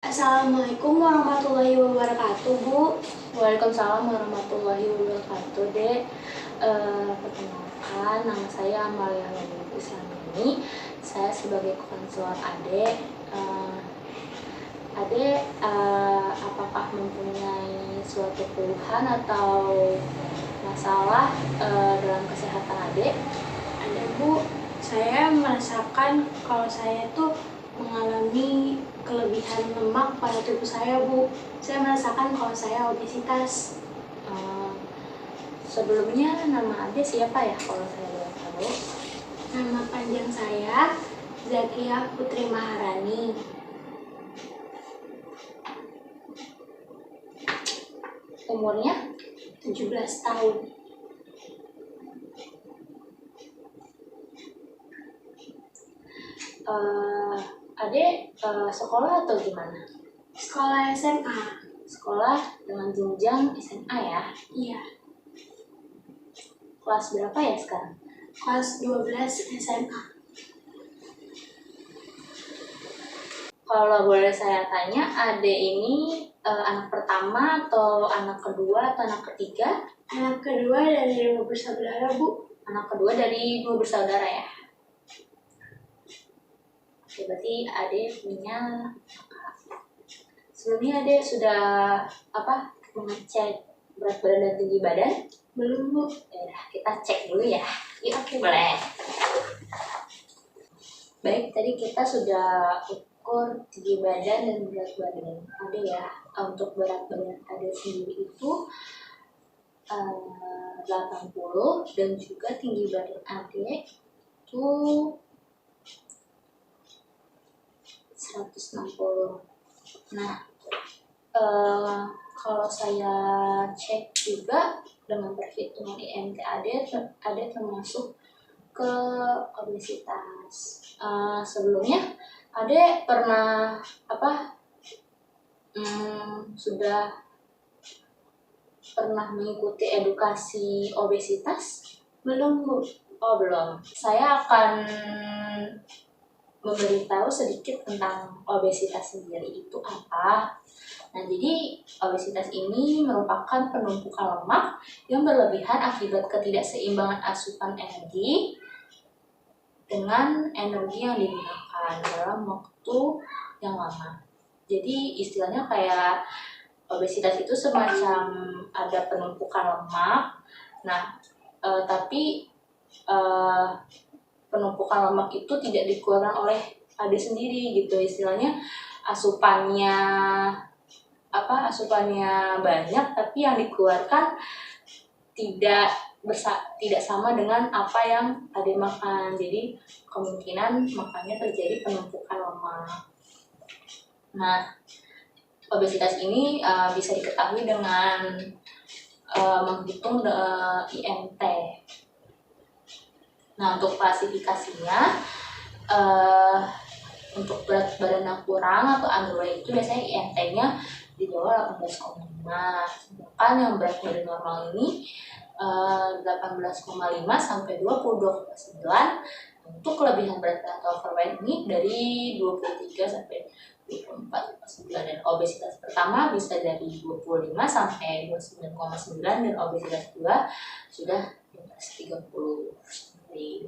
Assalamualaikum warahmatullahi wabarakatuh, Bu. Waalaikumsalam warahmatullahi wabarakatuh, Dek. Perkenalkan, nama saya Amalia Nurul Islamini. Saya sebagai konselor Adek. Adek, apakah mempunyai suatu keluhan atau masalah dalam kesehatan Adek? Ada, Bu. Saya merasakan kalau saya tuh mengalami kelebihan lemak pada tubuh saya, Bu. Saya merasakan kalau saya obesitas. Sebelumnya nama Adek siapa ya kalau saya boleh tahu? Nama panjang saya Zakia Putri Maharani. Umurnya 17 tahun. Adek sekolah atau gimana? Sekolah SMA. Sekolah dengan jenjang SMA ya? Iya. Kelas berapa ya sekarang? Kelas 12 SMA. Kalau boleh saya tanya, Adek ini anak pertama atau anak kedua atau anak ketiga? Anak kedua dari 2 bersaudara, Bu. Anak kedua dari 2 bersaudara ya? Oke, berarti Adek punya kakak. Sebelumnya Adek sudah mengecek berat badan dan tinggi badan? Belum, Bu. Ya, kita cek dulu ya. Yuk, oke, boleh. Baik, tadi kita sudah ukur tinggi badan dan berat badan Adek ya. Untuk berat badan Adek sendiri itu 80 dan juga tinggi badan Adek itu 160. Nah, kalau saya cek juga dengan perhitungan IMT Adek termasuk ke obesitas. Sebelumnya Adek pernah sudah pernah mengikuti edukasi obesitas? Belum, Bu. Oh, belum. Saya akan memberitahu sedikit tentang obesitas sendiri itu apa. Nah, jadi obesitas ini merupakan penumpukan lemak yang berlebihan akibat ketidakseimbangan asupan energi dengan energi yang digunakan dalam waktu yang lama. Jadi istilahnya kayak obesitas itu semacam ada penumpukan lemak. Nah, tapi penumpukan lemak itu tidak dikeluarkan oleh Adek sendiri gitu, istilahnya asupannya banyak tapi yang dikeluarkan tidak sama dengan apa yang Adek makan. Jadi kemungkinan makanya terjadi penumpukan lemak. Nah, obesitas ini bisa diketahui dengan menghitung IMT. Nah, untuk klasifikasinya, untuk berat badan yang kurang atau underweight itu biasanya IMT-nya di bawah 18,5. Sedangkan yang berat badan normal ini 18,5 sampai 22,9. Untuk kelebihan berat atau overweight ini dari 23 sampai 24,9. Dan obesitas pertama bisa dari 25 sampai 29,9 dan obesitas kedua sudah di atas 30. Di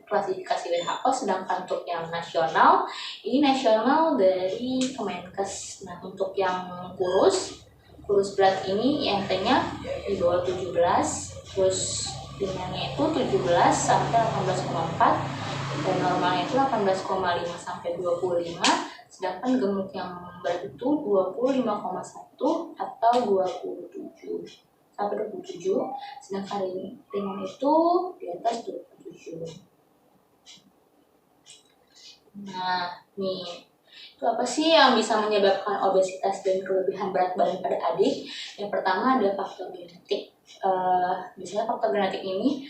klasifikasi WHO, sedangkan untuk yang nasional ini nasional dari Kemenkes. Nah, untuk yang kurus berat ini IMT-nya di bawah 17, terus ringannya itu 17 sampai 18,4 dan normalnya itu 18,5 sampai 25, sedangkan gemuk yang berat itu 25,1 atau 27 sampai 27, sedangkan ringan itu di atas 27. Nah, nih, itu apa sih yang bisa menyebabkan obesitas dan kelebihan berat badan pada adik? Yang pertama ada faktor genetik. Biasanya faktor genetik ini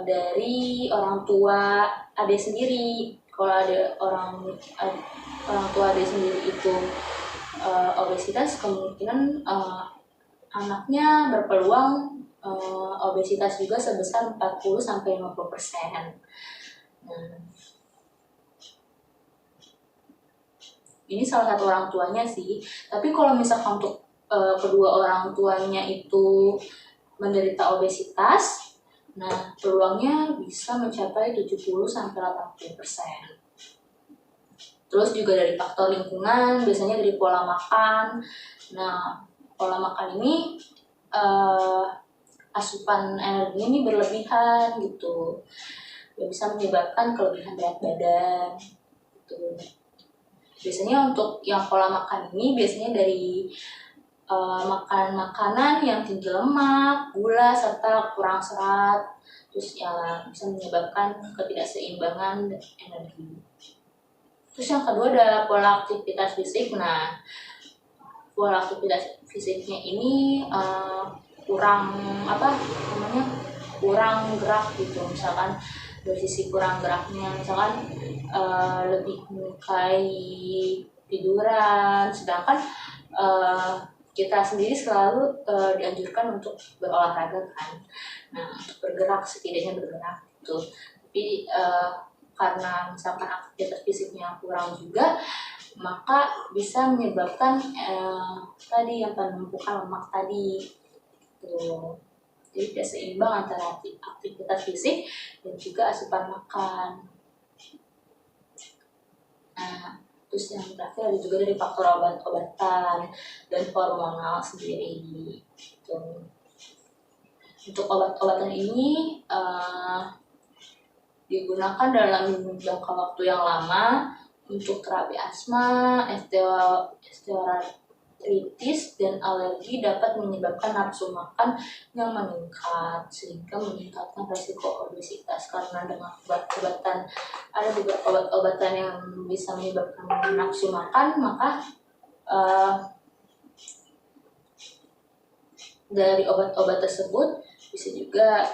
dari orang tua adik sendiri. Kalau ada orang tua adik sendiri itu obesitas, kemungkinan anaknya berpeluang obesitas juga sebesar 40-50%. Nah, Ini salah satu orang tuanya sih. Tapi kalau misalkan untuk kedua orang tuanya itu menderita obesitas, nah peluangnya bisa mencapai 70-80%. Terus juga dari faktor lingkungan, biasanya dari pola makan. Nah, pola makan ini asupan energi ini berlebihan gitu, ya bisa menyebabkan kelebihan berat badan gitu. Biasanya untuk yang pola makan ini biasanya dari makan makanan yang tinggi lemak, gula, serta kurang serat, terus yang bisa menyebabkan ketidakseimbangan energi. Terus yang kedua ada pola aktivitas fisik. Nah, pola aktivitas fisiknya ini kurang gerak gitu. Misalkan dari sisi kurang geraknya, misalkan lebih menyukai tiduran, sedangkan kita sendiri selalu dianjurkan untuk berolahraga kan. Nah, untuk bergerak, setidaknya bergerak gitu. Tapi karena misalkan aktivitas fisiknya kurang juga, maka bisa menyebabkan tadi yang penumpukan lemak tadi gitu. Jadi tidak seimbang antara aktivitas fisik dan juga asupan makan. Nah, terus yang terakhir ada juga dari faktor obat-obatan dan hormonal sendiri gitu. Untuk obat-obatan ini digunakan dalam jangka waktu yang lama untuk terapi asma, osteoartritis, dan alergi dapat menyebabkan nafsu makan yang meningkat sehingga meningkatkan resiko obesitas. Karena dengan obat-obatan, ada juga obat-obatan yang bisa menyebabkan nafsu makan, maka dari obat-obat tersebut bisa juga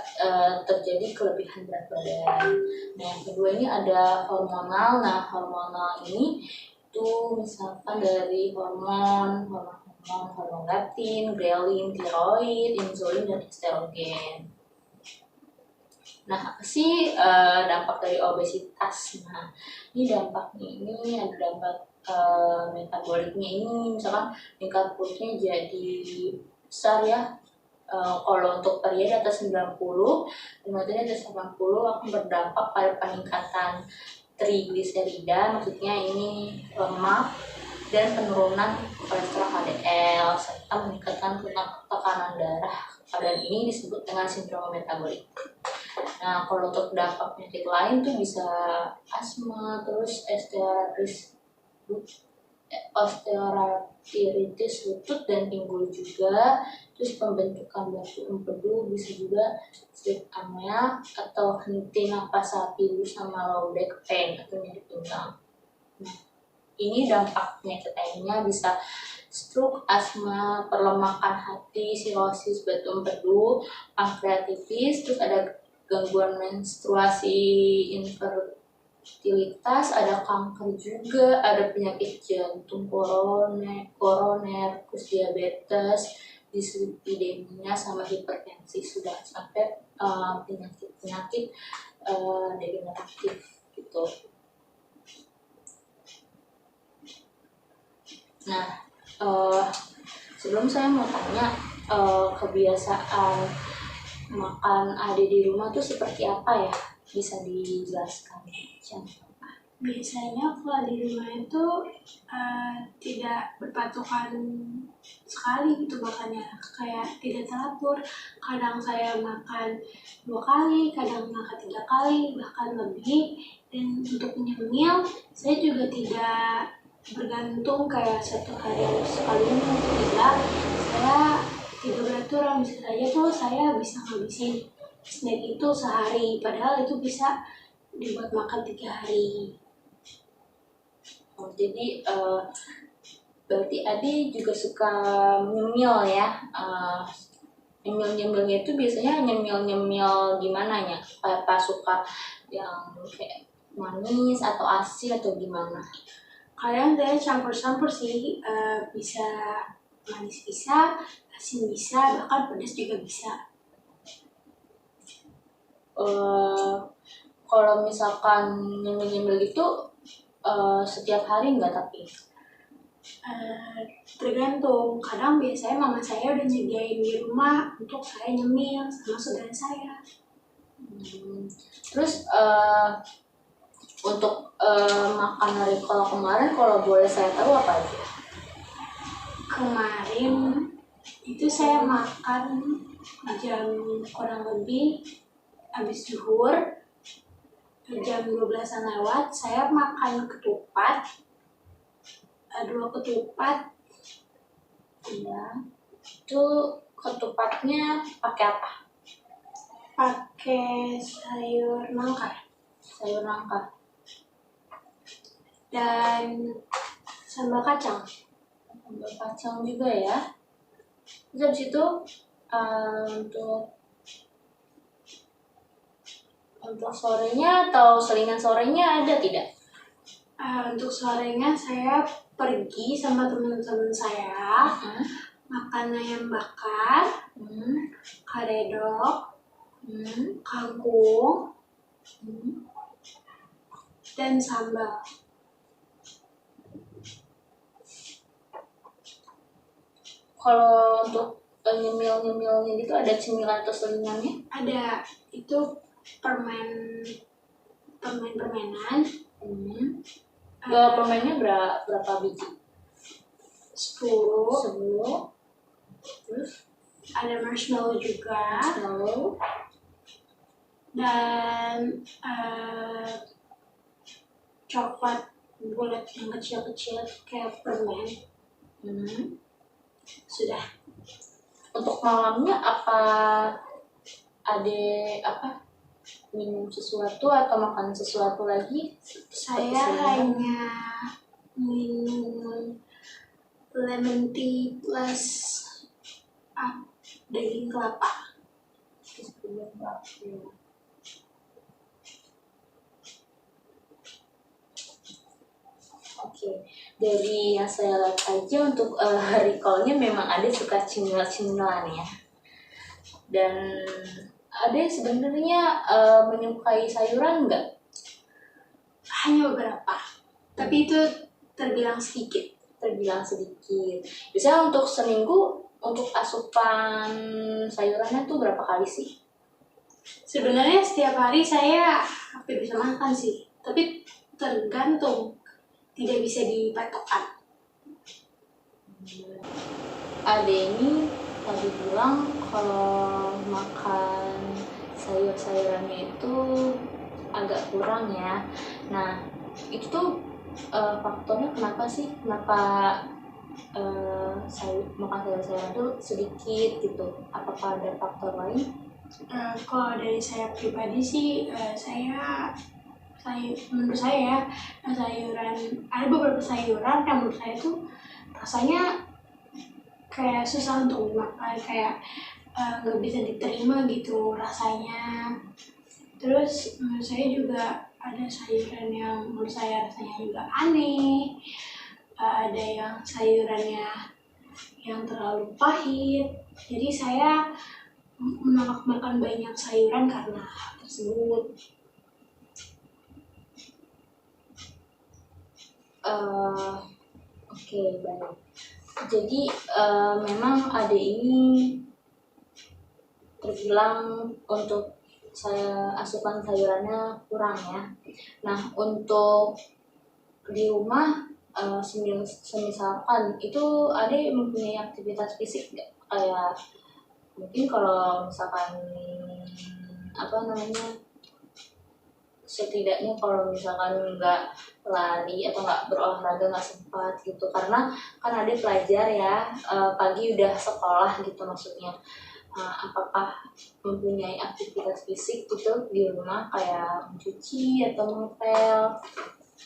terjadi kelebihan berat badan. Nah, yang kedua ini ada hormonal. Nah, hormonal ini itu misalkan dari hormon leptin, grelin, tiroid, insulin, dan estrogen. Nah, apa sih dampak dari obesitas? Nah, ini dampaknya ini ada dampak metaboliknya ini, misalkan tingkat perutnya jadi besar ya. Kalau untuk pria di atas 90, wanita di atas 80 akan berdampak pada peningkatan trigliserida, maksudnya ini lemak, dan penurunan kolesterol HDL, serta meningkatkan tekanan darah. Keadaan ini disebut dengan sindrom metabolik. Nah, kalau untuk dampak penyakit lain tuh bisa asma, terus osteoartritis lutut dan pinggul juga, terus pembentukan batu empedu, bisa juga sleep apnea atau henti napas saat tidur, sama low back pain atau nyeri pinggang. Nah, ini dampak penyakit lainnya bisa stroke, asma, perlemakan hati, sirosis, batu empedu, pankreatitis, terus ada gangguan menstruasi, infertilitas, ada kanker juga, ada penyakit jantung, koroner, terus diabetes, dislipidemia, sama hipertensi, sudah sampai penyakit degeneratif gitu. Nah, sebelum saya mau tanya kebiasaan makan Ade di rumah tuh seperti apa ya? Bisa dijelaskan? Biasanya kalau di rumah itu tidak berpatokan sekali gitu makannya, kayak tidak teratur. Kadang saya makan 2 kali, kadang makan 3 kali, bahkan lebih. Dan untuk nyemil, saya juga tidak bergantung kayak satu hari harus sekali atau tidak. Saya tidak beraturan, bisa saja tuh saya bisa ngabisin snack itu sehari, padahal itu bisa dibuat makan 3 hari. Jadi berarti Adi juga suka nyemil ya. Nyemil-nyemilnya itu biasanya nyemil gimana ya? Apa suka yang kayak manis atau asin atau gimana? Kadang saya campur-campur sih, bisa manis bisa, asin bisa, bahkan pedas juga bisa. Kalau misalkan nyemil-nyemil itu setiap hari enggak tapi? Tergantung, kadang biasanya mama saya udah nyediain di rumah untuk saya nyemil sama saudara saya. Terus untuk makanan recall kemarin kalau boleh saya tahu apa aja? Kemarin itu saya makan jam kurang lebih habis zuhur, jam 12-an lewat, saya makan ketupat, 2 ketupat. Iya. Itu ketupatnya pakai apa? Pakai sayur nangka Sayur nangka. dan sambal kacang. Sambal kacang juga ya. Terus habis itu untuk sorenya atau selingan sorenya ada tidak? Untuk sorenya saya pergi sama teman-teman saya makan ayam bakar, karedok, kangkung, dan sambal. Kalau untuk nyemil-nyemilnya gitu ada cemilan atau selingannya? Ada, itu permen-permenan. Permennya berapa biji? 10. 10. Terus Ada marshmallow juga. marshmallow. Dan coklat bulat yang kecil-kecil kayak permen. Sudah. Untuk malamnya apa ada minum sesuatu atau makan sesuatu lagi? Saya hanya minum lemon tea plus daging kelapa. Oke, dari yang saya lihat aja untuk recall-nya memang ada suka cemilan-cemilan ya. Dan ada sebenarnya menyukai sayuran enggak? Hanya beberapa, tapi itu terbilang sedikit. Biasanya untuk seminggu untuk asupan sayurannya tuh berapa kali sih? Sebenarnya setiap hari saya hampir bisa makan sih, tapi tergantung, tidak bisa dipatokkan. Ade ini tadi bilang kalau makan sayur-sayurannya itu agak kurang ya. Nah, itu tuh faktornya kenapa sih? Kenapa makan sayur-sayuran itu sedikit gitu? Apakah ada faktor lain? Kalau dari saya pribadi sih, menurut saya sayuran, ada beberapa sayuran yang menurut saya tuh rasanya kayak susah untuk dimakan, kayak nggak bisa diterima gitu rasanya. Terus menurut saya juga ada sayuran yang menurut saya rasanya juga aneh, ada yang sayurannya yang terlalu pahit. Jadi saya menolak makan banyak sayuran karena hal tersebut. Oke, baik. Jadi memang adik ini terbilang untuk asupan sayurannya kurang ya. Nah, untuk di rumah semisalkan itu adik mempunyai aktivitas fisik nggak? Kayak mungkin kalau misalkan setidaknya kalau misalkan nggak lari atau nggak berolahraga nggak sempat gitu, karena kan ada pelajar ya, pagi udah sekolah gitu maksudnya. Apakah mempunyai aktivitas fisik gitu di rumah kayak mencuci atau mengepel?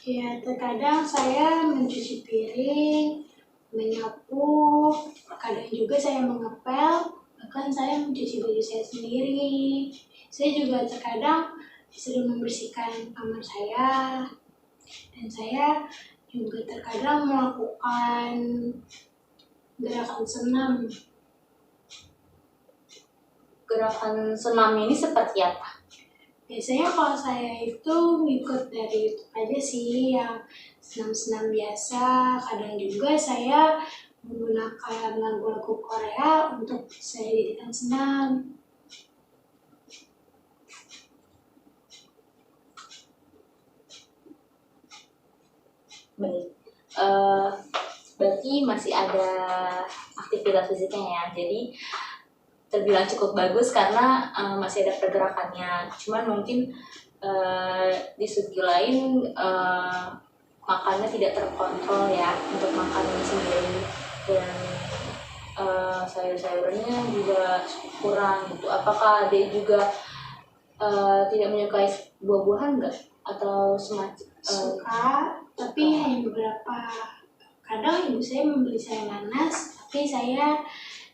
Ya, terkadang saya mencuci piring, menyapu, kadang juga saya mengepel, bahkan saya mencuci baju saya sendiri. Saya juga terkadang sering membersihkan kamar saya, dan saya juga terkadang melakukan gerakan senam. Gerakan senam ini seperti apa? Biasanya kalau saya itu ngikut dari YouTube aja sih, yang senam-senam biasa. Kadang juga saya menggunakan lagu-lagu Korea untuk saya jadikan senam. Baik. Berarti masih ada aktivitas fisiknya ya. Jadi terbilang cukup bagus karena masih ada pergerakannya. Cuman mungkin di segi lain makannya tidak terkontrol ya untuk makannya sendiri, dan sayur-sayurnya juga kurang gitu. Apakah Ade juga tidak menyukai buah-buahan nggak, atau semacam Suka, tapi hanya beberapa. Kadang ibu saya membeli saya nanas, tapi saya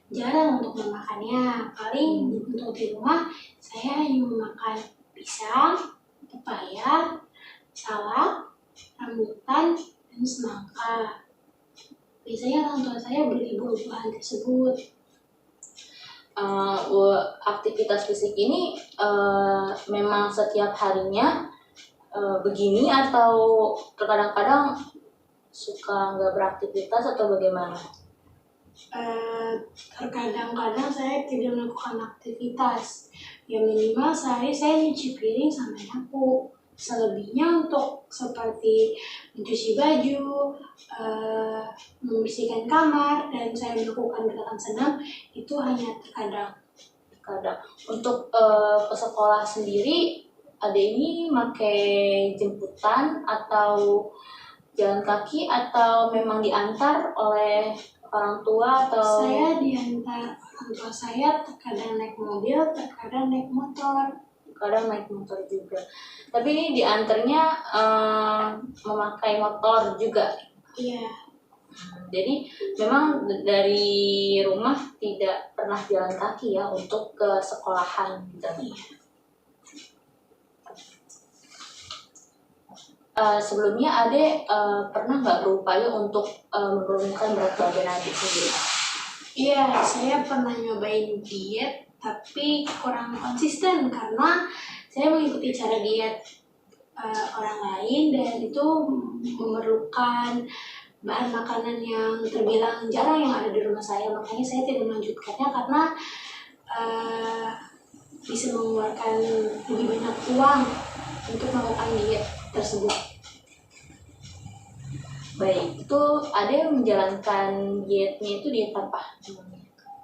jarang untuk memakannya. Paling untuk di rumah saya hanya memakan pisang, pepaya, salak, rambutan, dan semangka. Biasanya orang tua saya beli buah-buahan tersebut. aktivitas fisik ini memang setiap harinya begini, atau terkadang-kadang suka nggak beraktivitas, atau bagaimana? Terkadang-kadang saya tidak melakukan aktivitas. Ya minimal sehari saya nyuci piring sama nyapu. Selebihnya untuk seperti mencuci baju, membersihkan kamar, dan saya melakukan gerakan senam itu hanya terkadang. Untuk ke sekolah sendiri, Ade ini pakai jemputan atau jalan kaki, atau memang diantar oleh orang tua, atau Saya diantar orang tua saya, terkadang naik mobil, terkadang naik motor. kadang naik motor juga. Tapi ini diantarnya memakai motor juga. Iya, Jadi memang dari rumah tidak pernah jalan kaki ya untuk ke sekolahan gitu. Sebelumnya Ade pernah nggak berupaya untuk menurunkan berat badan Ade sendiri? iya, saya pernah nyobain diet, tapi kurang konsisten karena saya mengikuti cara diet orang lain, dan itu memerlukan bahan makanan yang terbilang jarang yang ada di rumah saya. Makanya saya tidak melanjutkannya karena bisa mengeluarkan lebih banyak uang untuk melakukan diet tersebut. Baik, itu Ade menjalankan dietnya itu diet apa?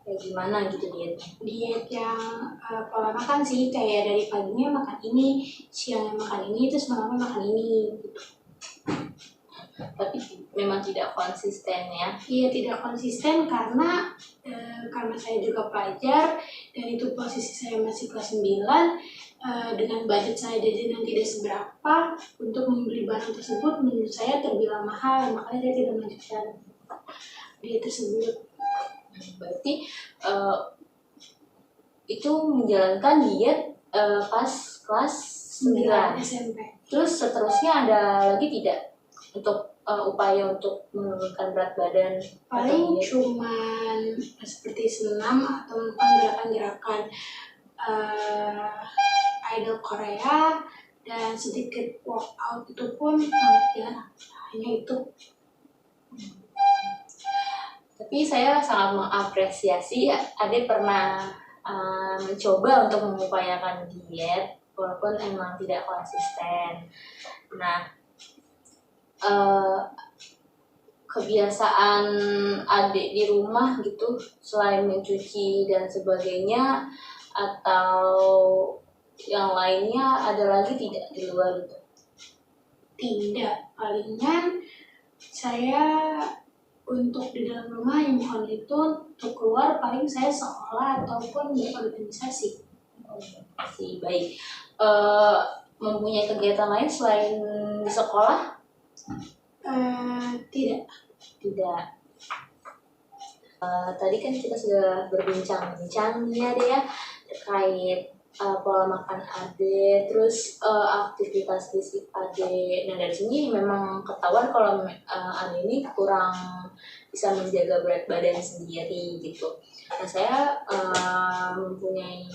Kayak gimana gitu dietnya? Diet yang pola makan sih, kayak dari paginya makan ini, siangnya makan ini, terus malamnya makan ini gitu. Tapi memang tidak konsisten ya. Iya, tidak konsisten karena saya juga pelajar, dan itu posisi saya masih kelas 9, dengan budget saya jajan yang tidak seberapa untuk membeli barang tersebut menurut saya terbilang mahal, makanya saya tidak melanjutkan diet tersebut. Berarti itu menjalankan diet pas kelas 9 SMP. Terus seterusnya ada lagi tidak untuk upaya untuk menurunkan berat badan? Paling cuman seperti senam atau melakukan gerakan-gerakan idol Korea, dan sedikit workout, itu pun sangat jarang, hanya itu. Tapi saya sangat mengapresiasi Ade pernah mencoba untuk mengupayakan diet walaupun emang tidak konsisten. Nah, kebiasaan adik di rumah gitu selain mencuci dan sebagainya, atau yang lainnya ada lagi tidak di luar itu? Tidak, palingan saya untuk di dalam rumah yang bukan itu, untuk keluar paling saya sekolah ataupun berorganisasi. Masih baik. Mempunyai kegiatan lain selain di sekolah? Tidak. Tadi kan kita sudah berbincang-bincang ya deh ya terkait pola makan Ade, terus aktivitas fisik Ade. Nah dari sini memang ketahuan kalau Ade ini kurang bisa menjaga berat badan sendiri gitu. Nah saya mempunyai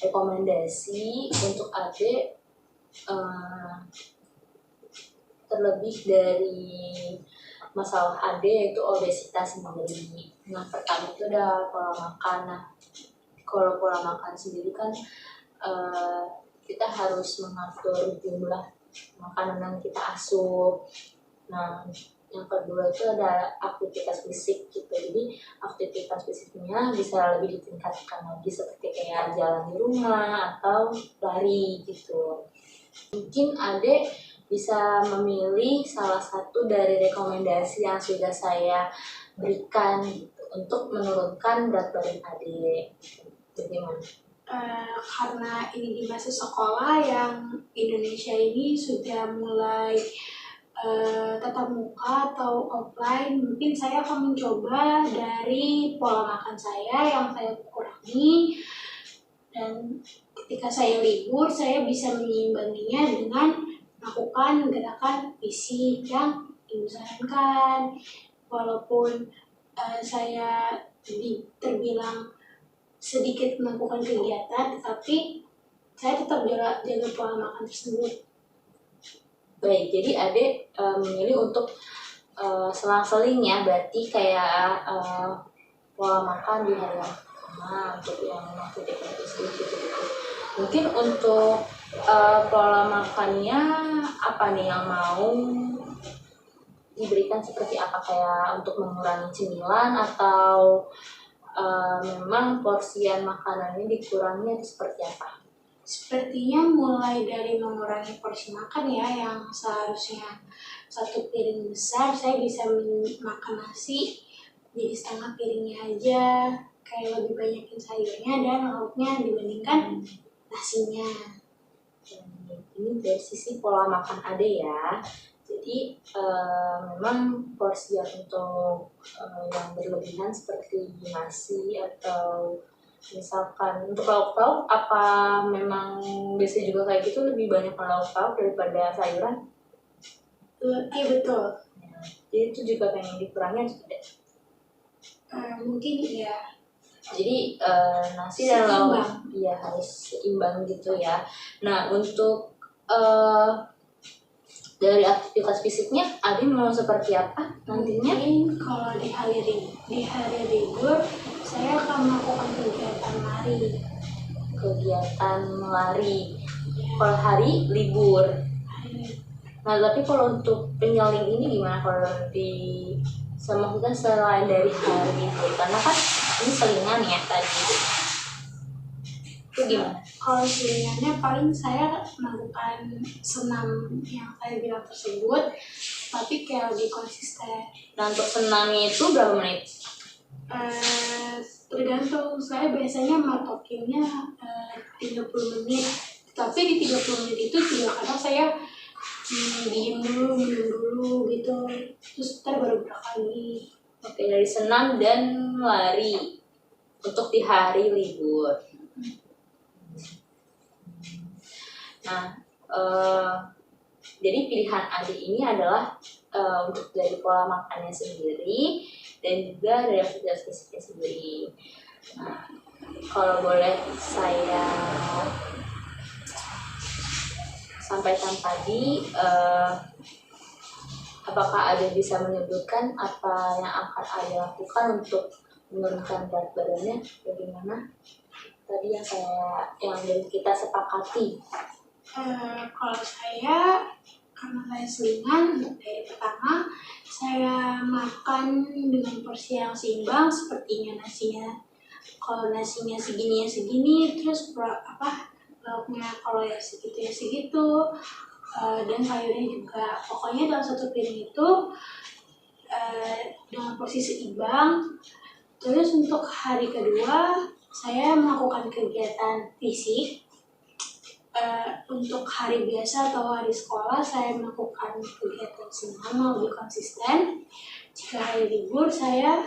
rekomendasi untuk Ade terlebih dari masalah AD yaitu obesitas sendiri. Nah, pertama itu ada pola makan. Nah, kalau pola makan sendiri kan kita harus mengatur jumlah makanan yang kita asup. Nah, yang kedua itu ada aktivitas fisik gitu. Jadi aktivitas fisiknya bisa lebih ditingkatkan lagi seperti kayak jalan di rumah atau lari gitu. Mungkin Ade bisa memilih salah satu dari rekomendasi yang sudah saya berikan gitu, untuk menurunkan berat badan Ade. Bagaimana? Karena ini di masa sekolah yang Indonesia ini sudah mulai tatap muka atau offline, mungkin saya akan mencoba dari pola makan saya yang saya kurangi, dan ketika saya libur saya bisa menyimbanginya dengan melakukan gerakan fisik yang disarankan. Walaupun saya terbilang sedikit melakukan kegiatan, tetapi saya tetap jaga pola makan tersebut. Baik, jadi Ade memilih untuk selang-seling ya, berarti kayak pola makan di hari yang pertama untuk yang aktivitas sedikit gitu. Mungkin untuk pola makannya apa nih yang mau diberikan, seperti apa, kayak untuk mengurangi cemilan atau memang porsian makanannya dikurangi atau seperti apa? Sepertinya mulai dari mengurangi porsi makan ya, yang seharusnya satu piring besar saya bisa makan nasi jadi setengah piringnya aja, kayak lebih banyakin sayurnya dan lauknya dibandingkan nasinya. Ini dari sisi pola makan Ade ya. Jadi memang porsi untuk yang berlebihan seperti nasi atau misalkan untuk lauk-lauk, apa memang biasanya juga kayak gitu, lebih banyak lauk-lauk daripada sayuran? Iya betul. Ya, jadi itu juga pengen dikurangi atau tidak? Mungkin ya. Jadi nasi dan lauk ya harus seimbang gitu ya. Nah, untuk dari aktivitas fisiknya Adi mau seperti apa nantinya? Mungkin kalau di hari libur saya akan melakukan kegiatan lari. Kegiatan lari. Kalau hari libur. Nah, tapi kalau untuk penyeling ini gimana kalau di sama kita selain dari hari libur? Karena kan ini selingan ya tadi. Itu gimana? Kalau selingannya paling saya melakukan senam yang saya bilang tersebut, tapi kayak lebih konsisten. Nah, untuk senamnya itu berapa menit? Tergantung, saya biasanya matokinnya 30 menit, tapi di 30 menit itu juga kadang saya diem dulu, minum dulu gitu, terus ntar baru gerak lagi. Oke, dari senam dan lari untuk di hari libur. Nah, jadi pilihan adik ini adalah untuk dari pola makannya sendiri dan juga dari aktivitas fisiknya sendiri. Nah, kalau boleh saya sampaikan tadi, apakah ada bisa menyebutkan apa yang akan ada lakukan untuk menurunkan berat badannya? Bagaimana tadi yang kita sepakati? Kalau saya, karena saya selingan, dari pertama saya makan dengan porsi yang seimbang, sepertinya nasinya, kalau nasinya segini ya segini, terus lauknya kalau ya segitu, dan sayurnya juga. Pokoknya dalam satu piring itu dengan porsi seimbang. Terus untuk hari kedua saya melakukan kegiatan fisik. Untuk hari biasa atau hari sekolah saya melakukan kegiatan senam lebih konsisten. Jika hari libur saya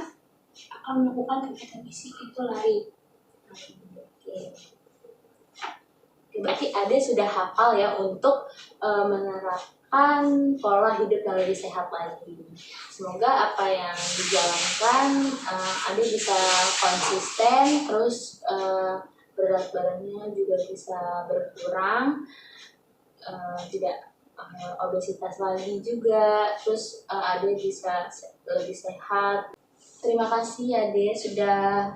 akan melakukan kegiatan fisik, itu lari. Oke. Berarti Ade sudah hafal ya untuk menerapkan pola hidup yang lebih sehat lagi. Semoga apa yang dijalankan Ade bisa konsisten, terus berat badannya juga bisa berkurang, tidak obesitas lagi juga, terus Ade bisa lebih sehat. Terima kasih Ade sudah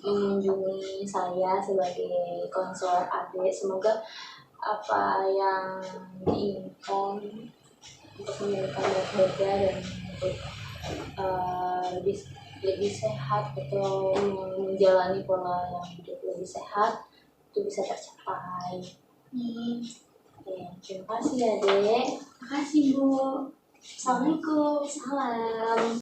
mengunjungi saya sebagai konselor Ade. Semoga apa yang diinginkan untuk menurunkan berat badan dan untuk lebih sehat atau menjalani pola yang hidup lebih sehat itu bisa tercapai. Oke, terima kasih ya Dek. Makasih Bu. Assalamualaikum. Salam.